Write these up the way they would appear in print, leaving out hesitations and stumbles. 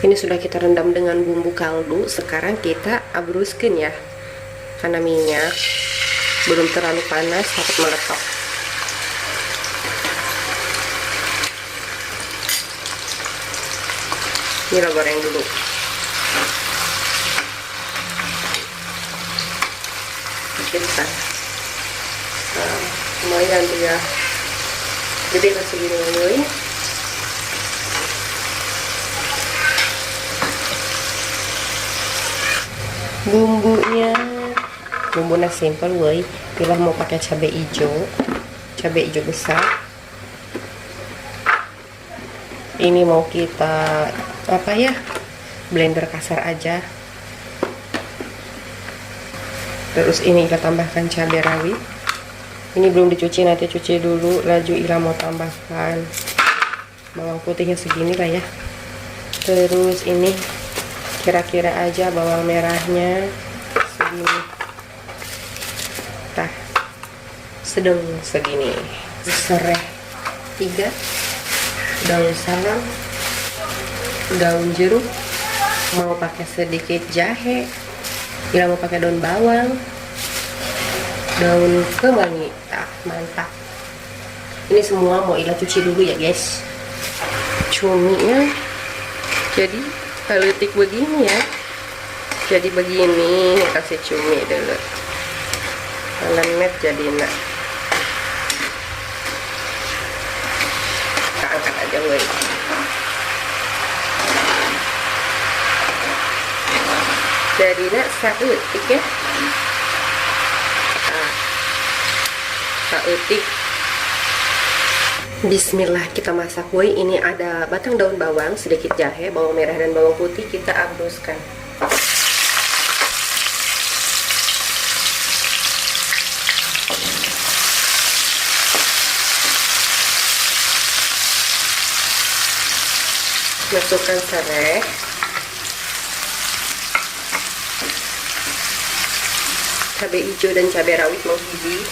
Ini sudah kita rendam dengan bumbu kaldu. Sekarang kita abruskan ya, karena minyak belum terlalu panas takut meletok. Ini lo goreng dulu. Kita lumayan tuh ya, jadi masih gini dulu. Bumbunya simple woi. Pilih mau pakai cabai hijau besar. Ini mau kita apa ya, blender kasar aja. Terus ini kita tambahkan cabai rawit. Ini belum dicuci, nanti cuci dulu. Laju Ila mau tambahkan bawang putihnya segini lah ya. Terus ini kira-kira aja bawang merahnya segini, tah sedang segini. Serai 3, daun salam, daun jeruk, mau pakai sedikit jahe, bila mau pakai daun bawang, daun kemangi. Mantap. Ini semua mau Ila cuci dulu ya guys. Cuminya jadi peletik begini ya, jadi begini. Kasih cumi dulu, lemet jadi nak. Kita angkat aja woi. Jadi nak sautik ya, sautik. Bismillah, kita masak woi. Ini ada batang daun bawang, sedikit jahe, bawang merah dan bawang putih. Kita abruskan. Masukkan serai, cabai hijau dan cabai rawit menghibi.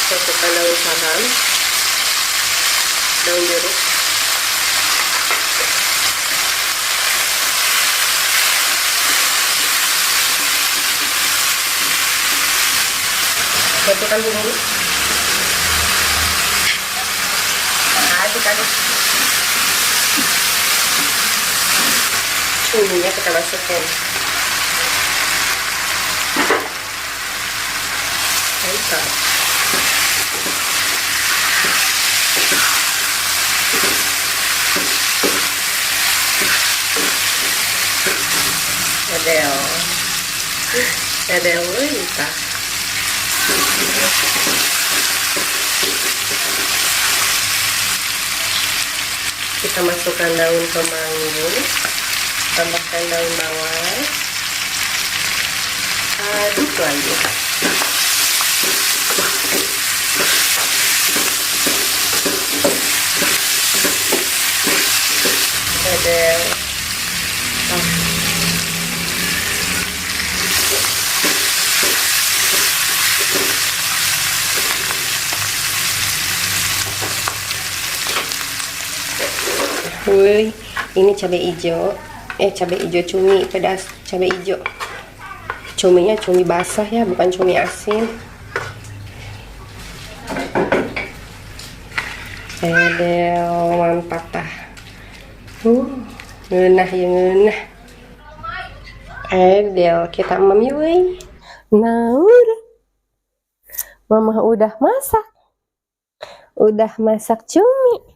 Masukkan daun salam, daun jeruk, masukkan bumbu, aduk-aduk. Cuminya kita masukkan. Mantap. Ada wanita. Kita masukkan daun kemangi, tambahkan daun bawang, aduk lagi. Woi, ini cabai hijau, cabai hijau cumi pedas, cabai hijau. Cuminya cumi basah ya, bukan cumi asin. Mantap tah. Ngeunah ya ngeunah. Kita mami woi. Nah, mama udah masak. Udah masak cumi.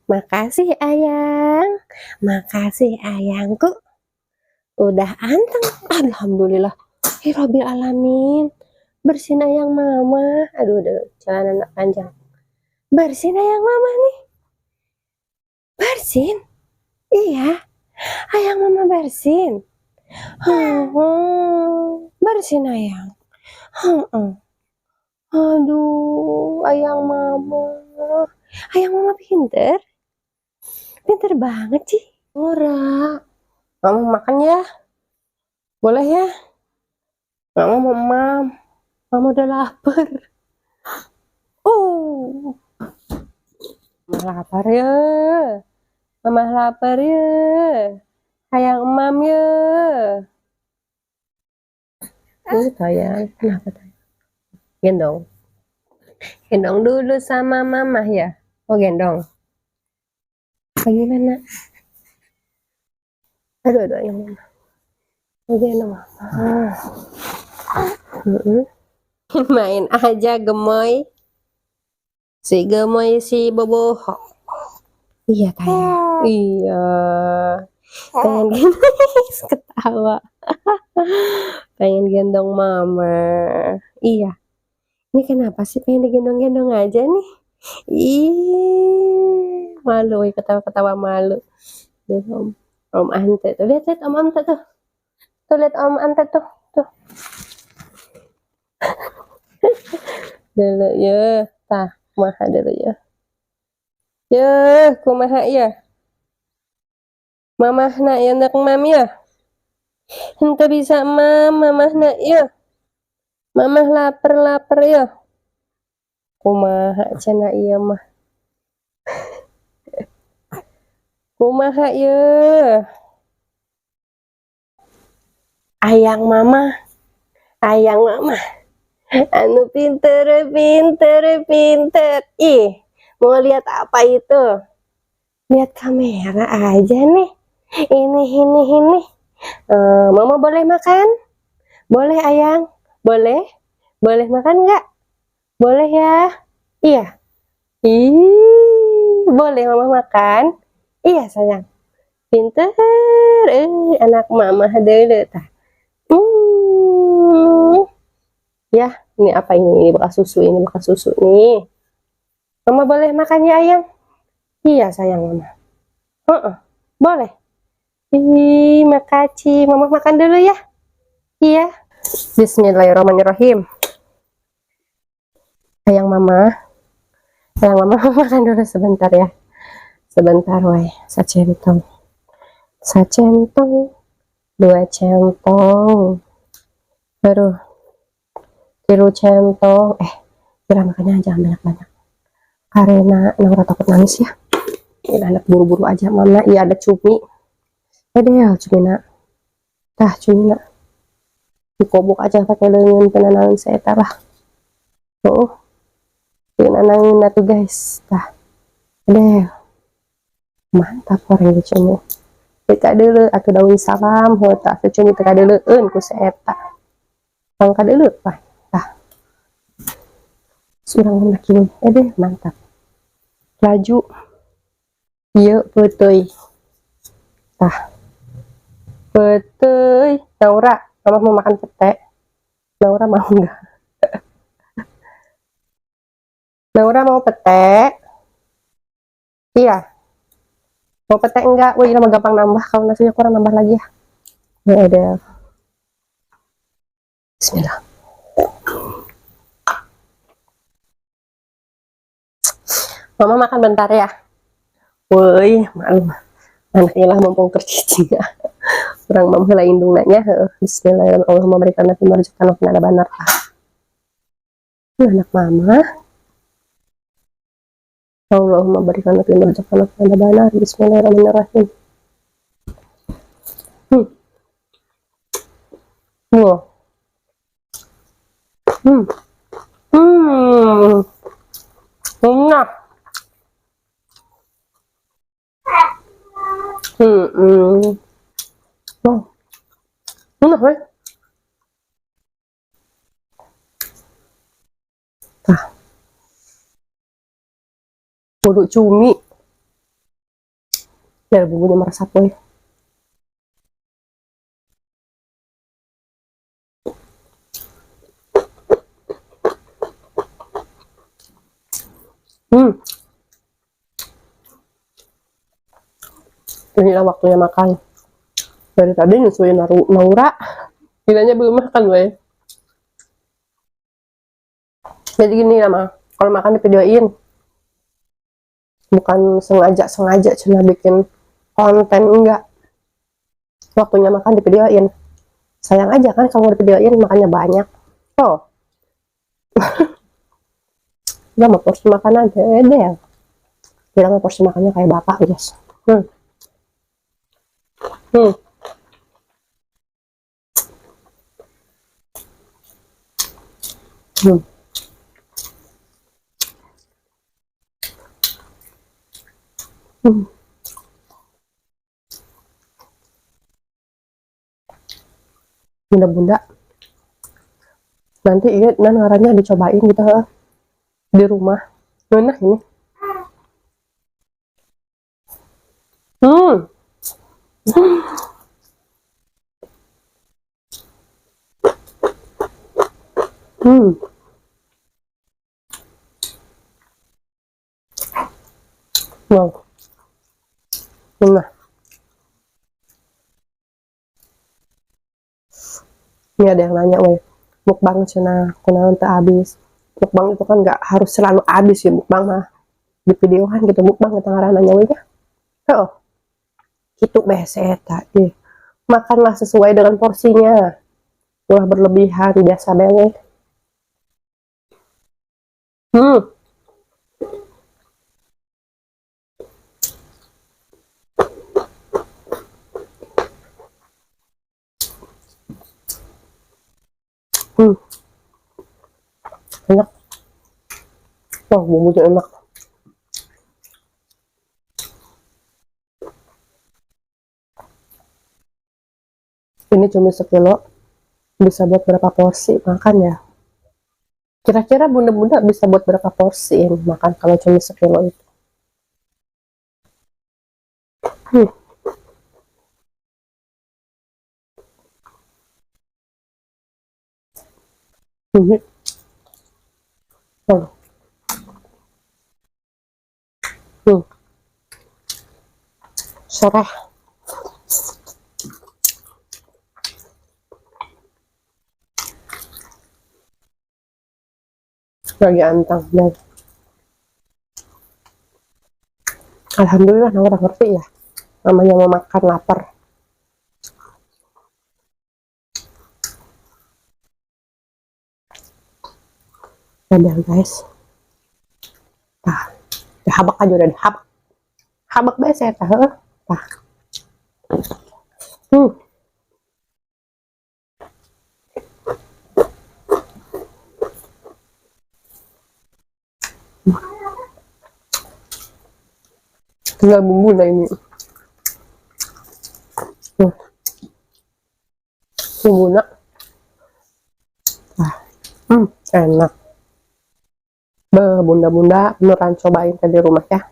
Makasih ayang, makasih ayangku, udah anteng. Alhamdulillah, Rabbil alamin. Bersihin ayang mama. Aduh, celana anak panjang. Bersihin ayang mama nih. Bersihin. Iya, ayang mama bersihin. Bersihin ayang. Aduh, ayang mama. Ayang mama pinter. Pinter banget sih. Ora. Mama makan ya. Boleh ya? Mama mau. Mama udah lapar. Oh. lapar ya. Mama lapar ya. Hayang emam ya. Sayang, kenapa tadi? Gendong. Gendong dulu sama mama ya. Oh, gendong. Bagaimana? Aduh, yang mama. Oh, gendong mama. Main aja gemoy. Si gemoy si bobo. Iya kayak. Iya. Pengen gendong. Ketawa. Pengen gendong mama. Iya. Ini kenapa sih pengen digendong-gendong aja nih? Ih, malu, ketawa-ketawa malu. Tuh, Om Ante tuh, lihat Om Ante tuh. Tuh lihat Om Ante tuh. Dulu ya, tah, kumaha dulu ya. Ya, kumaha ya. Mamah nak ya nak mam ya. Ente bisa mamah nak ya. Mamah lapar ya. Kumaha cenah ieu mah. Kumaha ya. Ayang mama. Anu pinter. Ih, mau lihat apa itu? Lihat kamera aja nih. Ini. Mama boleh makan? Boleh ayang? Boleh? Boleh makan nggak? Boleh ya? Iya. Boleh mama makan? Iya sayang. Pinter. Anak mama dulu tah. Ya, ini apa ini? Ini bekas susu nih. Mama boleh makan ya ayang? Iya sayang mama. Boleh. Makasih. Mama makan dulu ya. Iya. Bismillahirrahmanirrahim. Ayang mama makan dulu sebentar ya. Sebentar weh. Sacentong. 2 centong. Baru 3 centong. Kira makannya jangan banyak-banyak. Karena Naura takut nangis ya. Ini anak buru-buru aja mama. Iya ada cumi. Ya cumi nak. Tah cumi nak. Dikobok aja pakai lengan penanangin saya lah. Tuh. Penanangin tuh guys. Tah. Mantap orang cumi. Teka dulu aku daun salam tak secumi teka dulu ku seeta. Angka dulu Pak. Tah. Surang laki mantap. Laju. Iya betul. Tah. Betul. Naura, mama mau makan pete. Naura mau enggak? Naura mau pete? Iya. Mau pete enggak? Wih, ini mah gampang nambah. Kalau nasinya kurang nambah lagi ya. Ya udah. Bismillah. Mama makan bentar ya. Woi, malu. Anaknya lah mumpung kercicing ya. Kurang mampu lah indung nanya. Bismillahirrahmanirrahim. Allahumma berikan nafi marzuqan wa ada banar. Anak mama. Allahumma berikan nafi marzuqan wa ada banar. Bismillahirrahmanirrahim. Enak. Enak ya. Bodoh cumi. Biar bumbunya meresap ya. Inilah waktunya makan. Dari tadi nyusuin Naura. Bilangnya belum makan weh. Jadi gini nama, kalau makan di videoin. Bukan sengaja cuma bikin konten, enggak. Waktunya makan di videoin. Sayang aja kan kalau di videoin makannya banyak. Oh. Udah mau porsi makan aja deh. bilang porsi makannya kayak bapak guys. hmm. Hmm. Hmm. Hmm. Bunda-bunda nanti iya ngarannya dicobain gitu di rumah. Nah ini hmm. Hmm. Wow. Nah, ini ada yang nanya, weh, mukbang cina kunaon teu habis. Mukbang itu kan nggak harus selalu habis ya mukbang mah. Di videoan gitu mukbang kita ngarananya weh ya. Oh, itu bese eta. Makanlah sesuai dengan porsinya. Ulah berlebihan biasa banget. Hmm. Hmm. Enak. Oh, bumbunya enak. Ini cuma sekilo bisa buat berapa porsi makan ya? Kira-kira bunda-bunda bisa buat berapa porsi ini makan kalau cuma sekilo itu? Hmm. Hmm. Oh. Hmm. Serah. Lagi antang dan alhamdulillah orang ngerti ya namanya mau makan lapar. Dan guys, nah, habak aja udah habak, habak biasa ya tah. Nah. Hmm. Tinggal bumbu nah ini. Hmm. Bumbu nak. Ah. Hmm. Enak. Bunda-bunda beneran cobain ke di rumah ya.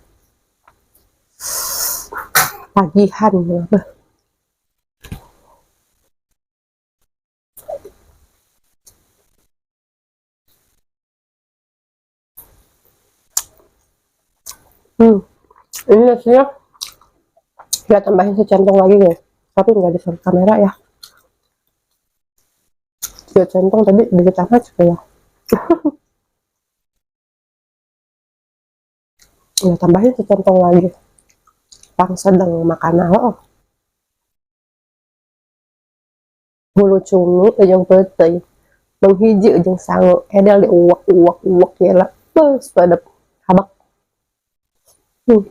Tagihan ya. Hmm. Ini nasinya kita tambahin secentong lagi guys, tapi nggak di kamera ya. 2 centong tadi dikit amat ya. Ya tambahin secentong lagi. Pang sedang makan oh. Hulu cumi ujung petei menghiji ujung sangu edel di uwak uwak uwak ya lah terus pada habak. Hmm.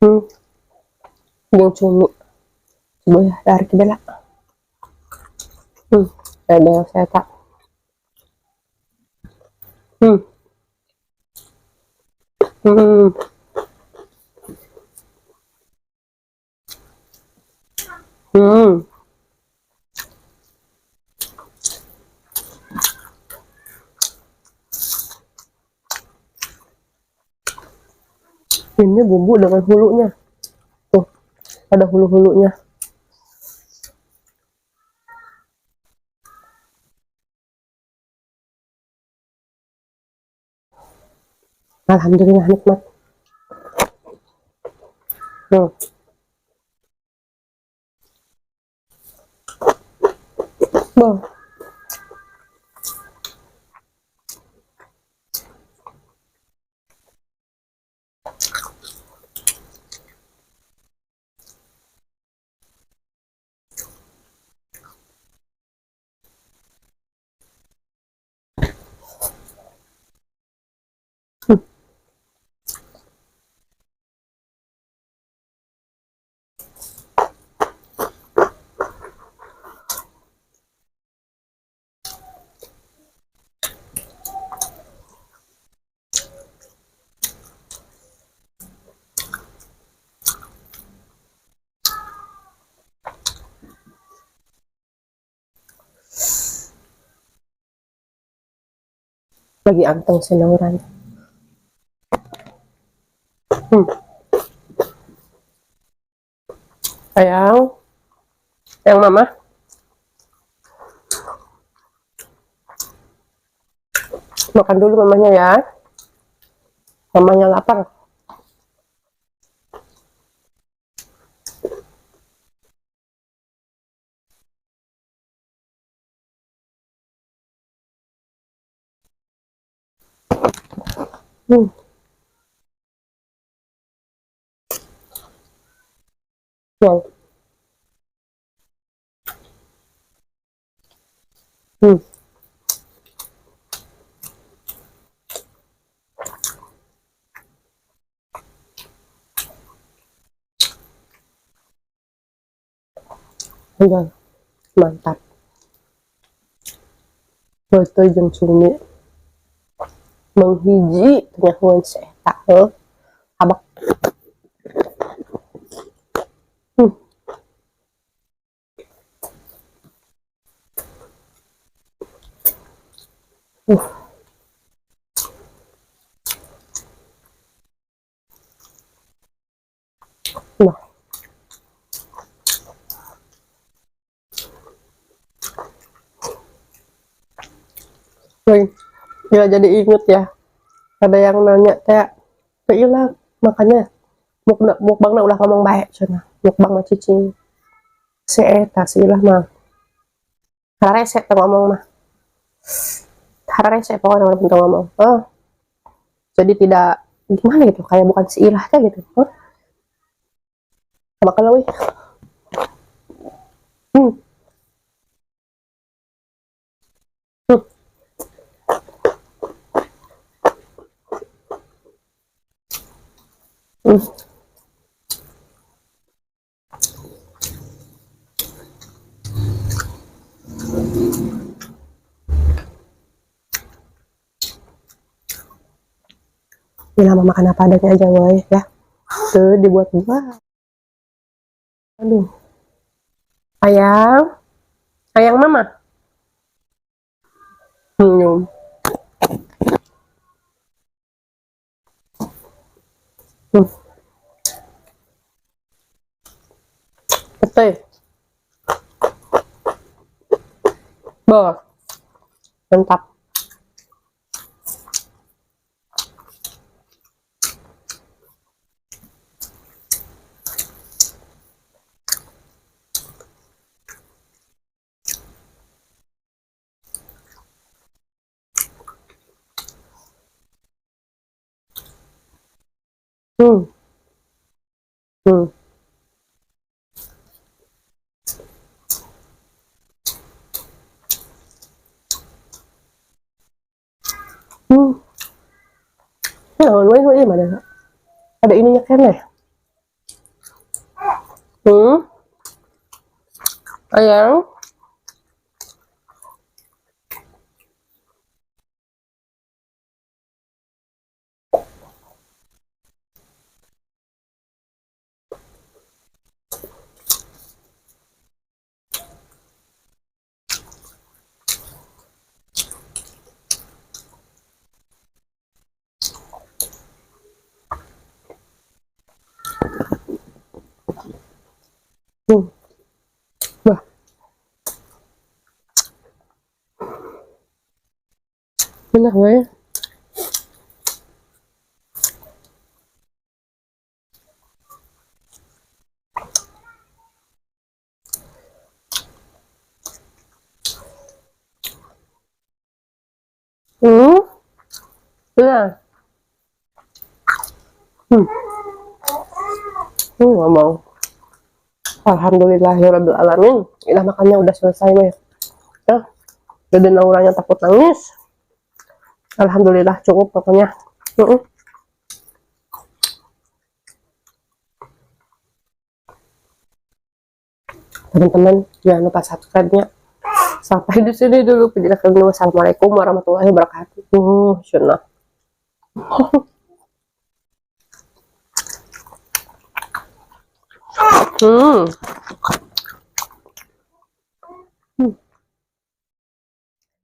Hmm. Ujung cumi coba ya dari ke bela. Hmm. Ada saya tak. Hmm. Hmm. Hmm. Ini bumbu dengan hulunya tuh, ada hulu-hulunya. Alhamdulillah nikmat. Hmm. Bah. Lagi anteng senauran. Sayang, sayang mama. Makan dulu mamanya ya. Mamanya lapar. Hmm. Wow. Hmm. Enggak. Mantap. Betul jeung cumi. Menghiji tengah nuan seeta heuh. Abak. Hmm. Nah, woi, ya jadi inget ya. Ada yang nanya teh, "Keilah makanya mukbangna ulah ngomong baik cenah. Mukbang mah cicing." Seeta silah mah. Hararese teh ngomong mah. Hararese pokoknya orang penting ngomong. Oh, jadi tidak gimana gitu, kayak bukan seilah teh gitu. Oh, makan lah weh. Hmm. Hmm. Hmm. Bila mau makan apa adanya aja woy ya. Tuh dibuat-buat. Aduh. Ayang, ayang mama. Hmm. Hmm. Betul. Boh, mantap. Hmm. Hmm. Hmm. Nah, woi mana? Ada ininya kene. Hmm. Ayang. Hmm. Wah. Enak woi. Hmm. Iya. Hmm. Hmm. Ngomong. Alhamdulillahirabbil alamin. Ilah makannya udah selesai weh. Ya. Jadi nauranya takut nangis. Alhamdulillah cukup pokoknya. Teman-teman jangan lupa subscribe-nya. Sampai di sini dulu video kali. Wassalamualaikum warahmatullahi wabarakatuh. Sunnah. Hmm.